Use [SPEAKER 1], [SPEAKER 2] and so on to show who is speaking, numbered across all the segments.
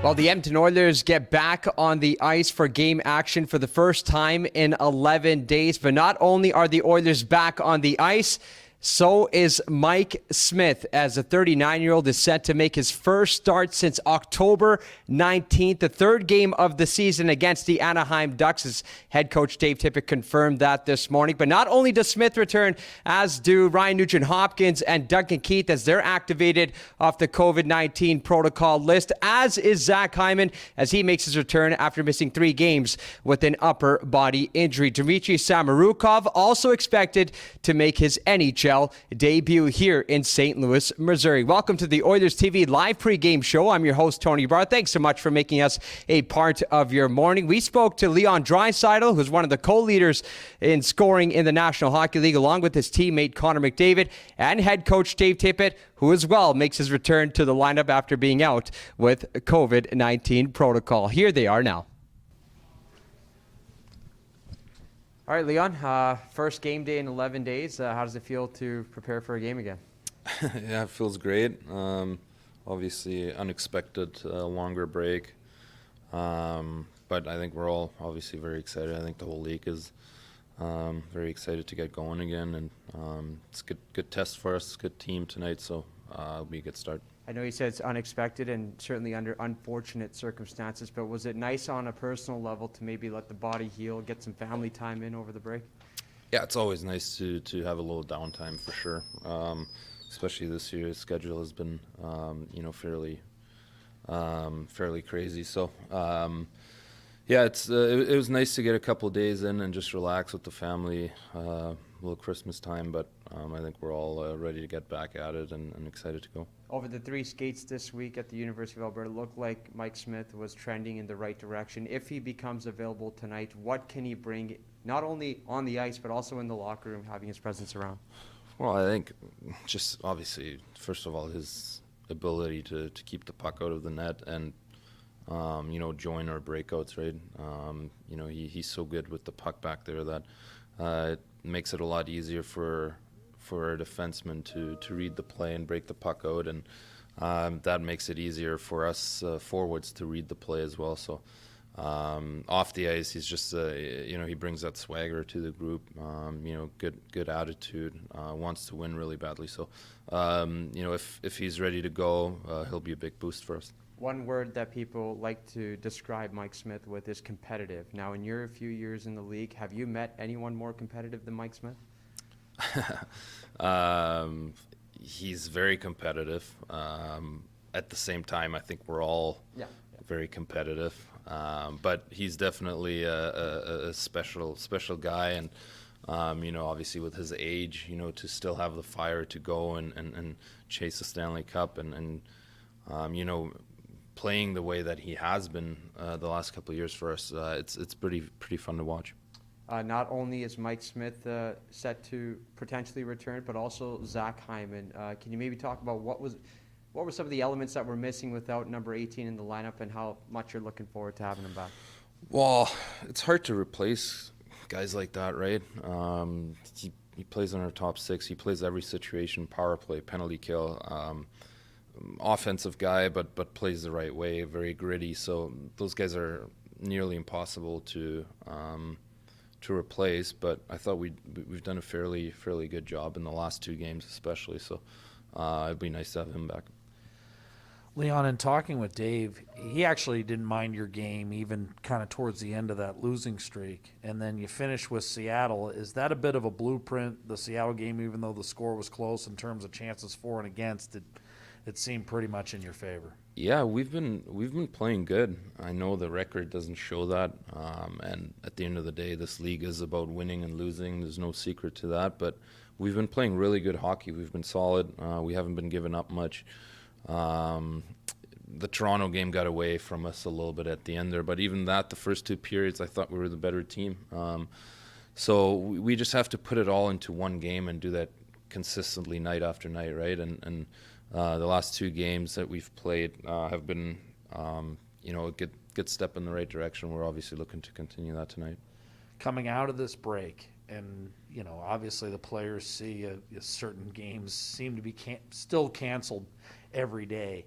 [SPEAKER 1] Well, the Edmonton Oilers get back on the ice for game action for the first time in 11 days. But not only are the Oilers back on the ice, so is Mike Smith, as the 39-year-old is set to make his first start since October 19th, the third game of the season against the Anaheim Ducks. As head coach Dave Tippett confirmed that this morning. But not only does Smith return, as do Ryan Nugent-Hopkins and Duncan Keith, as they're activated off the COVID-19 protocol list, as is Zach Hyman, as he makes his return after missing 3 games with an upper body injury. Dmitry Samorukov also expected to make his NHL debut here in St. Louis, Missouri. Welcome to the Oilers TV live pregame show. I'm your host, Tony Barr. Thanks so much for making us a part of your morning. We spoke to Leon Draisaitl, who's one of the co-leaders in scoring in the National Hockey League, along with his teammate Connor McDavid, and head coach Dave Tippett, who as well makes his return to the lineup after being out with COVID-19 protocol. Here they are now. All right, Leon, first game day in 11 days. How does it feel to prepare for a game again?
[SPEAKER 2] Yeah, it feels great. Obviously, unexpected, longer break. But I think we're all obviously very excited. I think the whole league is very excited to get going again. And it's a good test for us, good team tonight, so it'll be a good start.
[SPEAKER 1] I know you said it's unexpected and certainly under unfortunate circumstances, but was it nice on a personal level to maybe let the body heal, get some family time in over the break?
[SPEAKER 2] Yeah, it's always nice to have a little downtime for sure. Especially this year, the schedule has been fairly crazy. So yeah, it was nice to get a couple of days in and just relax with the family, a little Christmas time. But I think we're all ready to get back at it and excited to go.
[SPEAKER 1] Over the 3 skates this week at the University of Alberta, it looked like Mike Smith was trending in the right direction. If he becomes available tonight, what can he bring, not only on the ice, but also in the locker room, having his presence around?
[SPEAKER 2] Well, I think just obviously, first of all, his ability to keep the puck out of the net and, join our breakouts, right? He's so good with the puck back there that it makes it a lot easier for a defenseman to read the play and break the puck out, and that makes it easier for us forwards to read the play as well. So off the ice, he's just he brings that swagger to the group. Good attitude, wants to win really badly. So if he's ready to go, he'll be a big boost for us.
[SPEAKER 1] One word that people like to describe Mike Smith with is competitive. Now, in your few years in the league, have you met anyone more competitive than Mike Smith?
[SPEAKER 2] He's very competitive. At the same time, I think we're all very competitive. But he's definitely a special guy, and obviously with his age, to still have the fire to go and chase the Stanley Cup and playing the way that he has been the last couple of years for us, it's pretty fun to watch.
[SPEAKER 1] Not only is Mike Smith set to potentially return, but also Zach Hyman. Can you maybe talk about what were some of the elements that were missing without number 18 in the lineup, and how much you're looking forward to having him back?
[SPEAKER 2] Well, it's hard to replace guys like that, right? He plays on our top 6. He plays every situation: power play, penalty kill. Offensive guy, but plays the right way. Very gritty. So those guys are nearly impossible to replace, but I thought we've done a fairly good job in the last 2 games especially, so it'd be nice to have him back.
[SPEAKER 3] Leon, in talking with Dave, he actually didn't mind your game even kind of towards the end of that losing streak, and then you finish with Seattle. Is that a bit of a blueprint, the Seattle game, even though the score was close in terms of chances for and against? It seemed pretty much in your favor.
[SPEAKER 2] Yeah, we've been playing good. I know the record doesn't show that, and at the end of the day, this league is about winning and losing. There's no secret to that, but we've been playing really good hockey. We've been solid. We haven't been giving up much. The Toronto game got away from us a little bit at the end there, but even that, the first 2 periods, I thought we were the better team. So we just have to put it all into one game and do that consistently night after night, right? And the last 2 games that we've played have been, a good step in the right direction. We're obviously looking to continue that tonight.
[SPEAKER 3] Coming out of this break, and obviously the players see certain games seem to be still canceled every day.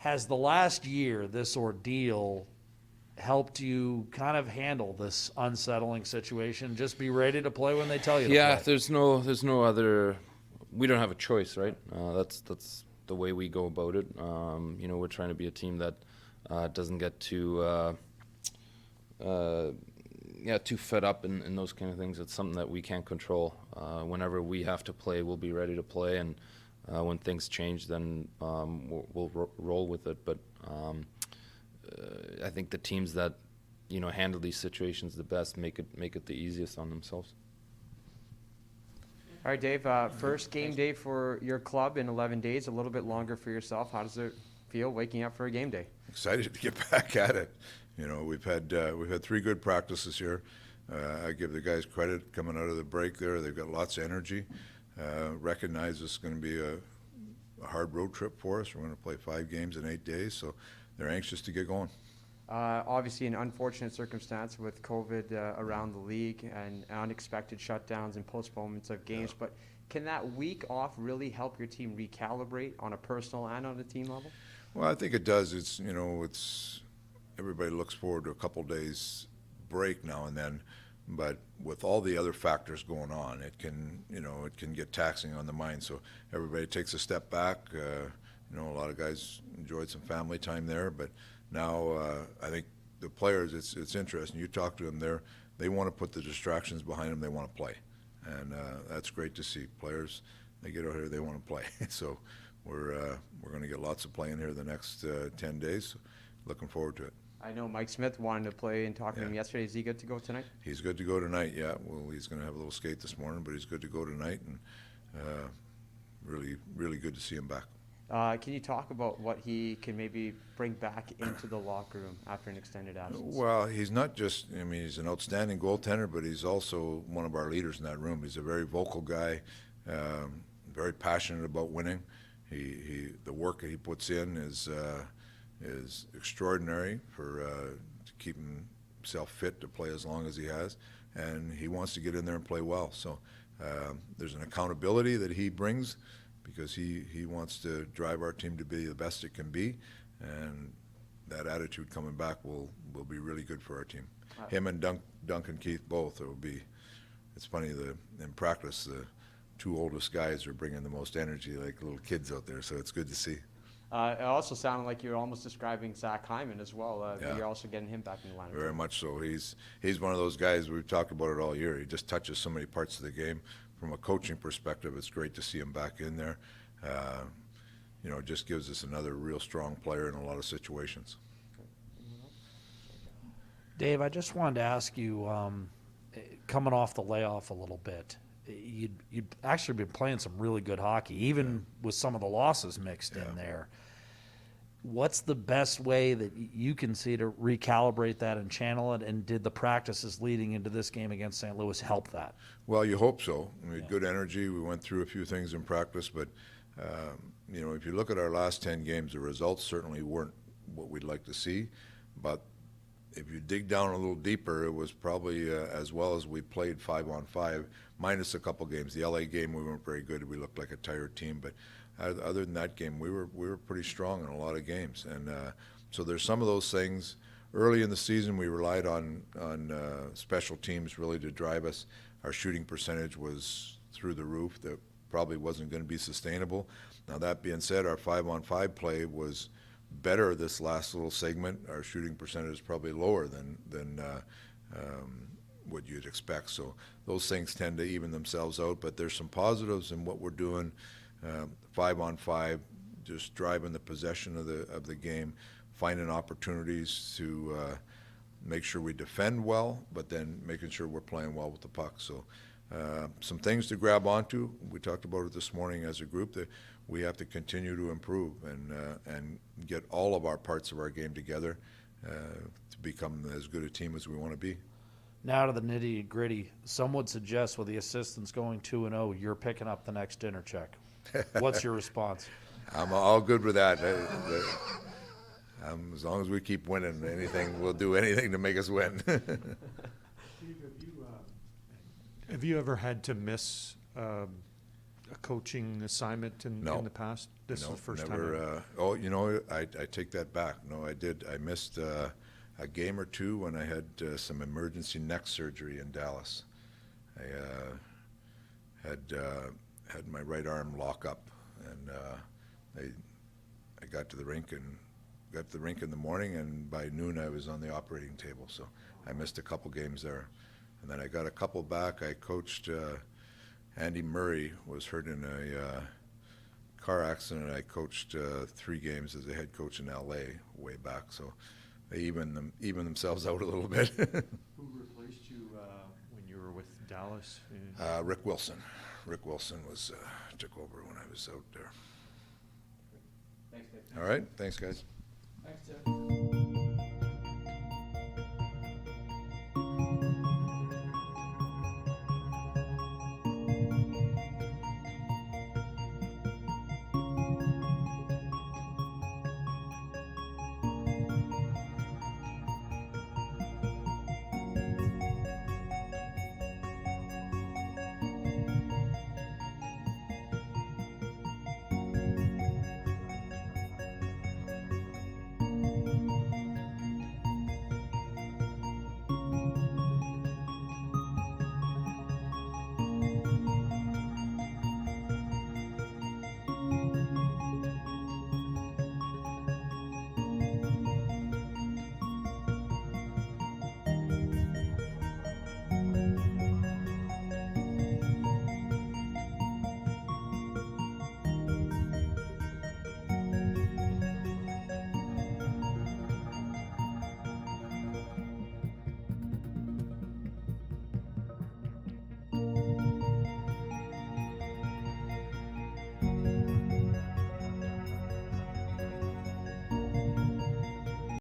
[SPEAKER 3] Has the last year, this ordeal, helped you kind of handle this unsettling situation? Just be ready to play when they tell you to
[SPEAKER 2] Yeah,
[SPEAKER 3] play.
[SPEAKER 2] there's no other. We don't have a choice, right? That's the way we go about it. We're trying to be a team that doesn't get too fed up in those kind of things. It's something that we can't control. Whenever we have to play, we'll be ready to play, and when things change, then we'll roll with it. But I think the teams that handle these situations the best make it the easiest on themselves.
[SPEAKER 1] All right, Dave, first game day for your club in 11 days, a little bit longer for yourself. How does it feel waking up for a game day?
[SPEAKER 4] Excited to get back at it. We've had 3 good practices here. I give the guys credit coming out of the break there. They've got lots of energy. Recognize this is going to be a hard road trip for us. We're going to play 5 games in 8 days, so they're anxious to get going.
[SPEAKER 1] Obviously, an unfortunate circumstance with COVID around the league and unexpected shutdowns and postponements of games. But can that week off really help your team recalibrate on a personal and on a team level?
[SPEAKER 4] Well, I think it does. It's everybody looks forward to a couple days break now and then, but with all the other factors going on, it can get taxing on the mind. So everybody takes a step back. A lot of guys enjoyed some family time there, but now I think the players, it's interesting. You talk to them, they want to put the distractions behind them. They want to play, and that's great to see. Players, they get out here, they want to play. So we're going to get lots of playing here the next 10 days. Looking forward to it.
[SPEAKER 1] I know Mike Smith wanted to play and talking to him yesterday. Is he good to go tonight?
[SPEAKER 4] He's good to go tonight, yeah. Well, he's going to have a little skate this morning, but he's good to go tonight, and really, really good to see him back.
[SPEAKER 1] Can you talk about what he can maybe bring back into the locker room after an extended absence?
[SPEAKER 4] Well, he's not just, he's an outstanding goaltender, but he's also one of our leaders in that room. He's a very vocal guy, very passionate about winning. The work that he puts in is extraordinary for to keep himself fit to play as long as he has, and he wants to get in there and play well. So there's an accountability that he brings because he wants to drive our team to be the best it can be, and that attitude coming back will be really good for our team. Him and Duncan Keith both. It's funny, in practice the 2 oldest guys are bringing the most energy, like little kids out there, so it's good to see.
[SPEAKER 1] It also sounded like you were almost describing Zach Hyman as well.
[SPEAKER 4] Yeah.
[SPEAKER 1] You're also getting him back in the lineup.
[SPEAKER 4] Very much so. He's one of those guys, we've talked about it all year. He just touches so many parts of the game. From a coaching perspective, it's great to see him back in there. It just gives us another real strong player in a lot of situations.
[SPEAKER 3] Dave, I just wanted to ask you, coming off the layoff a little bit, you'd actually been playing some really good hockey, even with some of the losses mixed in there. What's the best way that you can see to recalibrate that and channel it? And did the practices leading into this game against St. Louis help that?
[SPEAKER 4] Well, you hope so. We had good energy. We went through a few things in practice, but if you look at our last 10 games, the results certainly weren't what we'd like to see. But if you dig down a little deeper, it was probably as well as we played 5-on-5, minus a couple games. The LA game, we weren't very good. We looked like a tired team, but other than that game, we were pretty strong in a lot of games. And so there's some of those things. Early in the season, we relied on special teams really to drive us. Our shooting percentage was through the roof. That probably wasn't going to be sustainable. Now, that being said, our 5-on-5 play was better this last little segment. Our shooting percentage is probably lower than what you'd expect. So those things tend to even themselves out. But there's some positives in what we're doing. 5-on-5, just driving the possession of the game, finding opportunities to make sure we defend well, but then making sure we're playing well with the puck. So some things to grab onto. We talked about it this morning as a group, that we have to continue to improve and get all of our parts of our game together to become as good a team as we want to be.
[SPEAKER 3] Now to the nitty-gritty. Some would suggest with the assistants going 2-0, you're picking up the next dinner check. What's your response?
[SPEAKER 4] I'm all good with that. As long as we keep winning, we'll do anything to make us win.
[SPEAKER 5] Have you ever had to miss a coaching assignment in
[SPEAKER 4] No.
[SPEAKER 5] the past? This is the first
[SPEAKER 4] never,
[SPEAKER 5] time.
[SPEAKER 4] I take that back. No, I did. I missed a game or two when I had some emergency neck surgery in Dallas. I had my right arm lock up, and I got to the rink in the morning, and by noon I was on the operating table. So I missed a couple games there, and then I got a couple back. I coached. Andy Murray was hurt in a car accident. I coached 3 games as a head coach in LA way back. So they even themselves out a little bit.
[SPEAKER 5] Who replaced you when you were with Dallas?
[SPEAKER 4] Rick Wilson. Rick Wilson took over when I was out there.
[SPEAKER 1] Thanks, Dave.
[SPEAKER 4] All right. Thanks, guys.
[SPEAKER 1] Thanks, Tim.